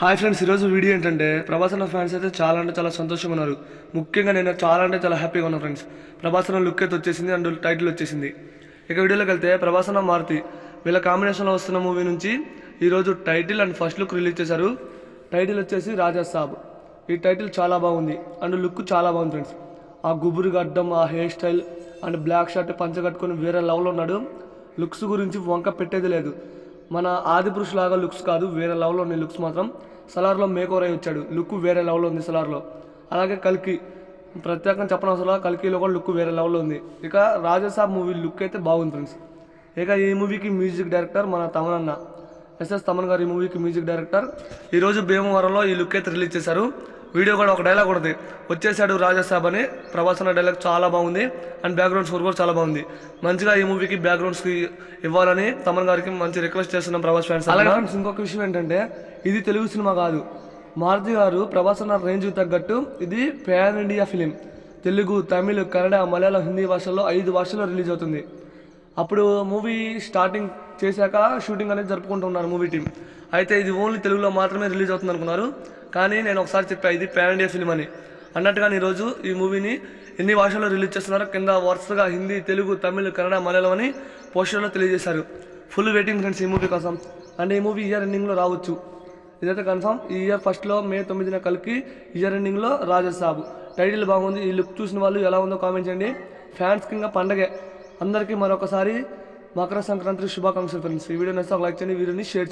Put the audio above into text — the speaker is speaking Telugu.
హాయ్ ఫ్రెండ్స్, ఈరోజు వీడియో ఏంటంటే ప్రభాస్ అన్న ఫ్యాన్స్ అయితే చాలా సంతోషంగా ఉన్నారు. ముఖ్యంగా నేను చాలా హ్యాపీగా ఉన్నాను ఫ్రెండ్స్. ప్రభాస్ అన్న లుక్ అయితే వచ్చేసింది అండ్ టైటిల్ వచ్చేసింది. ఇక వీడియోలోకి వెళ్తే ప్రభాస్ అన్న మారుతి వీళ్ళ కాంబినేషన్లో వస్తున్న మూవీ నుంచి ఈరోజు title and first look release చేశారు. టైటిల్ వచ్చేసి రాజా సాబ్. ఈ టైటిల్ చాలా బాగుంది అండ్ లుక్ చాలా బాగుంది ఫ్రెండ్స్. ఆ గుబురు గడ్డం, ఆ hair style and black shirt పంచ కట్టుకొని వేరే లెవెల్లో ఉన్నాడు. లుక్స్ గురించి వంక పెట్టేది లేదు. మన ఆది పురుషు లాగా లుక్స్ కాదు, వేరే లెవెల్లో ఉన్నాయి లుక్స్ మాత్రం. సలార్లో మేకోవర్ అయి వచ్చాడు, లుక్ వేరే లెవెల్లో ఉంది సలార్లో. అలాగే కల్కి ప్రత్యేకంగా చెప్పనవసరం, కల్కిలో కూడా లుక్ వేరే లెవెల్లో ఉంది. ఇక రాజాసాబ్ మూవీ లుక్ అయితే బాగుంది ఫ్రెండ్స్. ఇక ఈ మూవీకి మ్యూజిక్ డైరెక్టర్ మన తమన్ అన్న, ఎస్ఎస్ తమన్ గారు ఈ మూవీకి మ్యూజిక్ డైరెక్టర్. ఈరోజు భీమవరంలో ఈ లుక్ అయితే రిలీజ్ చేశారు. వీడియో కూడా ఒక డైలాగ్ ఉంటుంది, వచ్చేసాడు రాజాసాబ్ అని. ప్రభాస్ అన్న డైలాగ్ చాలా బాగుంది అండ్ బ్యాక్గ్రౌండ్ స్కోర్ కూడా చాలా బాగుంది. మంచిగా ఈ మూవీకి బ్యాక్గ్రౌండ్స్కి ఇవ్వాలని తమన్ గారికి మంచి రిక్వెస్ట్ చేస్తున్నాం ప్రభాస్ ఫ్యాన్స్. అలాగే ఫ్రెండ్స్, ఇంకొక విషయం ఏంటంటే ఇది తెలుగు సినిమా కాదు. మారుతి గారు ప్రభాస్ అన్న రేంజ్కి తగ్గట్టు ఇది pan India film. Telugu, Tamil, Kannada, Malayalam, Hindi భాషల్లో 5 భాషల్లో రిలీజ్ అవుతుంది. అప్పుడు మూవీ స్టార్టింగ్ చేశాక షూటింగ్ అనేది జరుపుకుంటున్నారు మూవీ టీం. అయితే ఇది ఓన్లీ తెలుగులో మాత్రమే రిలీజ్ అవుతుంది అనుకున్నారు. కానీ నేను ఒకసారి చెప్పా ఇది ప్యాన్ ఇండియా ఫిలిం అని. అన్నట్టుగా ఈరోజు ఈ మూవీని ఎన్ని భాషల్లో రిలీజ్ చేస్తున్నారో కింద వరుసగా హిందీ, తెలుగు, తమిళ్, కన్నడ, మలయాళం అని పోస్టర్లో తెలియజేశారు. ఫుల్ వెయిటింగ్ ఫ్రెండ్స్ ఈ మూవీ కోసం. అండ్ ఈ మూవీ ఇయర్ ఎండింగ్లో రావచ్చు, ఇదైతే కన్ఫర్మ్. ఈ ఇయర్ ఫస్ట్లో మే 9న కలిపి ఇయర్ ఎండింగ్లో రాజాసాబ్. టైటిల్ బాగుంది. ఈ లుక్ చూసిన వాళ్ళు ఎలా ఉందో కామెంట్ చేయండి. ఫ్యాన్స్కి ఇంకా పండగే. అందరికీ మరొకసారి మకర సంక్రాంతి శుభాకాంక్షలు ఫ్రెండ్స్. ఈ వీడియో నచ్చితే ఒక లైక్ చేయండి, వీడియోని షేర్ చేయండి.